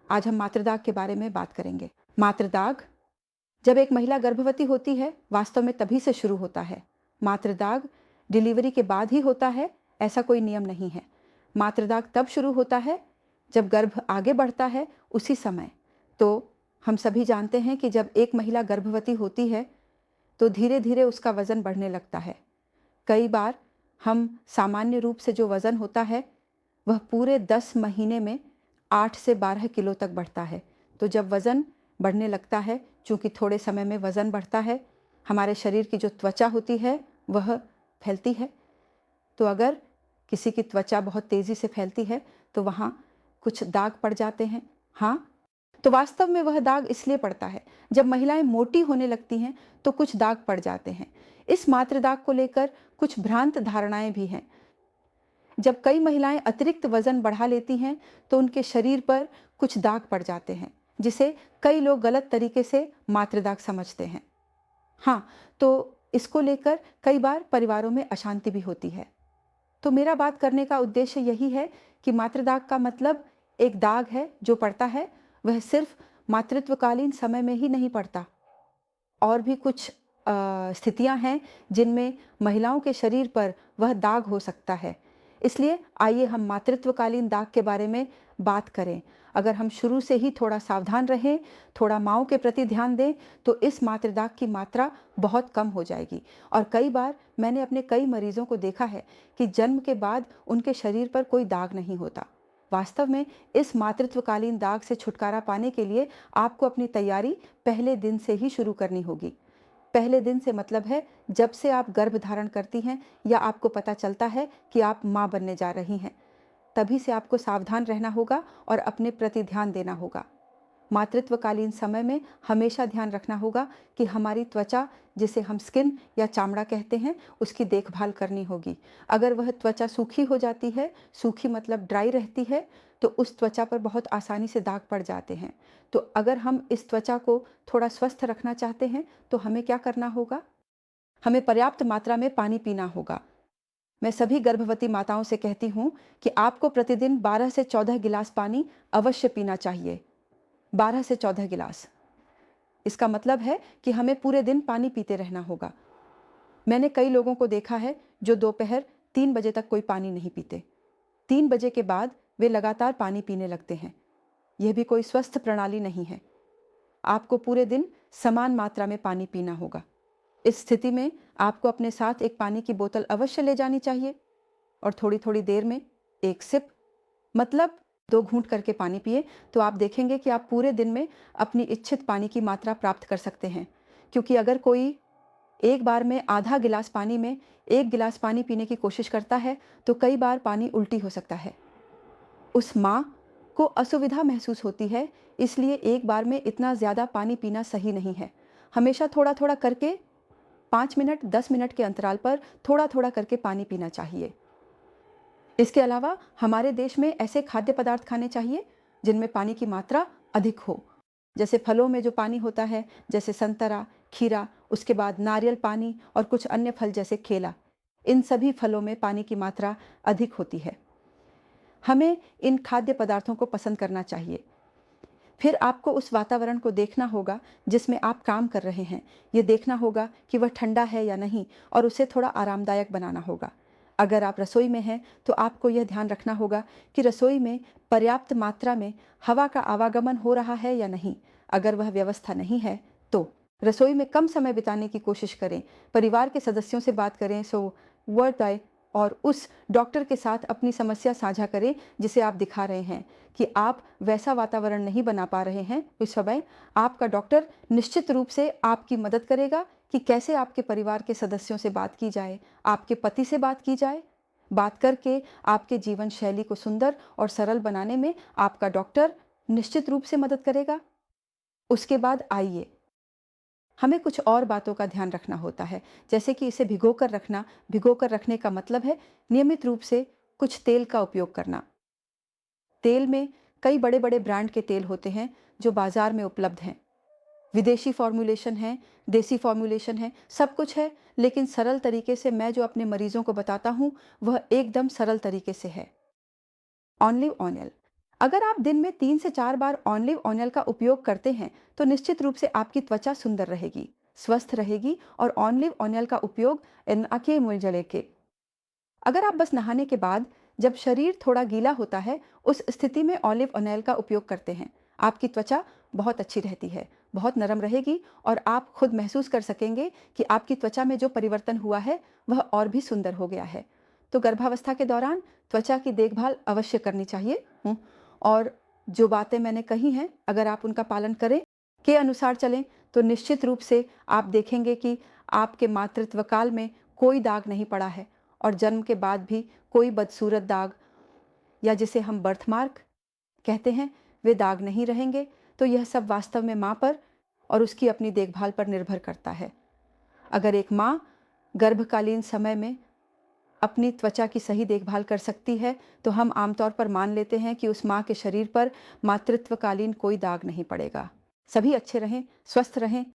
आज हम मातृदाग के बारे में बात करेंगे। मातृदाग, जब एक महिला गर्भवती होती है, वास्तव में तभी से शुरू होता है। मातृदाग डिलीवरी के बाद ही होता है, ऐसा कोई नियम नहीं है। मातृदाग तब शुरू होता है जब गर्भ आगे बढ़ता है, उसी समय। तो हम सभी जानते हैं कि जब एक महिला गर्भवती होती है तो धीरे धीरे उसका वज़न बढ़ने लगता है। कई बार हम सामान्य रूप से जो वज़न होता है वह पूरे 10 महीने में 8 से 12 किलो तक बढ़ता है। तो जब वज़न बढ़ने लगता है, चूँकि थोड़े समय में वज़न बढ़ता है, हमारे शरीर की जो त्वचा होती है वह फैलती है। तो अगर किसी की त्वचा बहुत तेज़ी से फैलती है तो वहाँ कुछ दाग पड़ जाते हैं। हाँ, तो वास्तव में वह दाग इसलिए पड़ता है, जब महिलाएं मोटी होने लगती हैं तो कुछ दाग पड़ जाते हैं। इस मातृदाग को लेकर कुछ भ्रांत धारणाएं भी हैं। जब कई महिलाएं अतिरिक्त वजन बढ़ा लेती हैं तो उनके शरीर पर कुछ दाग पड़ जाते हैं, जिसे कई लोग गलत तरीके से मातृदाग समझते हैं। हाँ, तो इसको लेकर कई बार परिवारों में अशांति भी होती है। तो मेरा बात करने का उद्देश्य यही है कि मातृदाग का मतलब एक दाग है जो पड़ता है, वह सिर्फ मातृत्वकालीन समय में ही नहीं पड़ता। और भी कुछ स्थितियां हैं जिनमें महिलाओं के शरीर पर वह दाग हो सकता है। इसलिए आइए हम मातृत्वकालीन दाग के बारे में बात करें। अगर हम शुरू से ही थोड़ा सावधान रहें, थोड़ा माँओं के प्रति ध्यान दें, तो इस मातृदाग की मात्रा बहुत कम हो जाएगी। और कई बार मैंने अपने कई मरीजों को देखा है कि जन्म के बाद उनके शरीर पर कोई दाग नहीं होता। वास्तव में इस मातृत्वकालीन दाग से छुटकारा पाने के लिए आपको अपनी तैयारी पहले दिन से ही शुरू करनी होगी। पहले दिन से मतलब है जब से आप गर्भ धारण करती हैं या आपको पता चलता है कि आप माँ बनने जा रही हैं, तभी से आपको सावधान रहना होगा और अपने प्रति ध्यान देना होगा। मातृत्वकालीन समय में हमेशा ध्यान रखना होगा कि हमारी त्वचा, जिसे हम स्किन या चामड़ा कहते हैं, उसकी देखभाल करनी होगी। अगर वह त्वचा सूखी हो जाती है, सूखी मतलब ड्राई रहती है, तो उस त्वचा पर बहुत आसानी से दाग पड़ जाते हैं। तो अगर हम इस त्वचा को थोड़ा स्वस्थ रखना चाहते हैं तो हमें क्या करना होगा? हमें पर्याप्त मात्रा में पानी पीना होगा। मैं सभी गर्भवती माताओं से कहती हूँ कि आपको प्रतिदिन 12 से 14 गिलास पानी अवश्य पीना चाहिए। 12 से 14 गिलास। इसका मतलब है कि हमें पूरे दिन पानी पीते रहना होगा। मैंने कई लोगों को देखा है जो दोपहर 3 बजे तक कोई पानी नहीं पीते। 3 बजे के बाद वे लगातार पानी पीने लगते हैं। यह भी कोई स्वस्थ प्रणाली नहीं है। आपको पूरे दिन समान मात्रा में पानी पीना होगा। इस स्थिति में आपको अपने साथ एक पानी की बोतल अवश्य ले जानी चाहिए और थोड़ी-थोड़ी देर में एक सिप, मतलब 2 घूंट करके पानी पिए, तो आप देखेंगे कि आप पूरे दिन में अपनी इच्छित पानी की मात्रा प्राप्त कर सकते हैं। क्योंकि अगर कोई एक बार में आधा गिलास पानी में 1 गिलास पानी पीने की कोशिश करता है, तो कई बार पानी उल्टी हो सकता है। उस माँ को असुविधा महसूस होती है, इसलिए एक बार में इतना ज़्यादा पानी पीना सही नहीं है। हमेशा थोड़ा-थोड़ा करके 5 मिनट, 10 मिनट के अंतराल पर थोड़ा-थोड़ा करके पानी पीना चाहिए। इसके अलावा हमारे देश में ऐसे खाद्य पदार्थ खाने चाहिए जिनमें पानी की मात्रा अधिक हो। जैसे फलों में जो पानी होता है, जैसे संतरा, खीरा, उसके बाद नारियल पानी और कुछ अन्य फल जैसे केला। इन सभी फलों में पानी की मात्रा अधिक होती है। हमें इन खाद्य पदार्थों को पसंद करना चाहिए। फिर आपको उस वातावरण को देखना होगा जिसमें आप काम कर रहे हैं। ये देखना होगा कि वह ठंडा है या नहीं और उसे थोड़ा आरामदायक बनाना होगा। अगर आप रसोई में हैं तो आपको यह ध्यान रखना होगा कि रसोई में पर्याप्त मात्रा में हवा का आवागमन हो रहा है या नहीं। अगर वह व्यवस्था नहीं है तो रसोई में कम समय बिताने की कोशिश करें। परिवार के सदस्यों से बात करें, सो वर्ड आए, और उस डॉक्टर के साथ अपनी समस्या साझा करें जिसे आप दिखा रहे हैं कि आप वैसा वातावरण नहीं बना पा रहे हैं उस समय। आपका डॉक्टर निश्चित रूप से आपकी मदद करेगा कि कैसे आपके परिवार के सदस्यों से बात की जाए, आपके पति से बात की जाए। बात करके आपके जीवन शैली को सुंदर और सरल बनाने में आपका डॉक्टर निश्चित रूप से मदद करेगा। उसके बाद आइए, हमें कुछ और बातों का ध्यान रखना होता है, जैसे कि इसे भिगोकर रखना। भिगोकर रखने का मतलब है नियमित रूप से कुछ तेल का उपयोग करना। तेल में कई बड़े-बड़े ब्रांड के तेल होते हैं जो बाजार में उपलब्ध हैं। विदेशी फॉर्मूलेशन है, देसी फॉर्मूलेशन है, सब कुछ है, लेकिन सरल तरीके से मैं जो अपने मरीजों को बताता हूँ, वह एकदम सरल तरीके से है। Olive oil. अगर आप दिन में 3 से 4 बार ऑलिव ऑयल का उपयोग करते हैं तो निश्चित रूप से आपकी त्वचा सुंदर रहेगी, स्वस्थ रहेगी और ऑलिव ऑयल का उपयोग आंखें मुंजले के। अगर आप बस नहाने के बाद जब शरीर थोड़ा गीला होता है उस स्थिति में ऑलिव ऑयल का उपयोग करते हैं, आपकी त्वचा बहुत अच्छी रहती है, बहुत नरम रहेगी और आप खुद महसूस कर सकेंगे कि आपकी त्वचा में जो परिवर्तन हुआ है वह और भी सुंदर हो गया है। तो गर्भावस्था के दौरान त्वचा की देखभाल अवश्य करनी चाहिए। और जो बातें मैंने कही हैं अगर आप उनका पालन करें, के अनुसार चलें, तो निश्चित रूप से आप देखेंगे कि आपके मातृत्व काल में कोई दाग नहीं पड़ा है और जन्म के बाद भी कोई बदसूरत दाग या जिसे हम बर्थ मार्क कहते हैं वे दाग नहीं रहेंगे। तो यह सब वास्तव में माँ पर और उसकी अपनी देखभाल पर निर्भर करता है। अगर एक माँ गर्भकालीन समय में अपनी त्वचा की सही देखभाल कर सकती है तो हम आमतौर पर मान लेते हैं कि उस माँ के शरीर पर मातृत्वकालीन कोई दाग नहीं पड़ेगा। सभी अच्छे रहें, स्वस्थ रहें।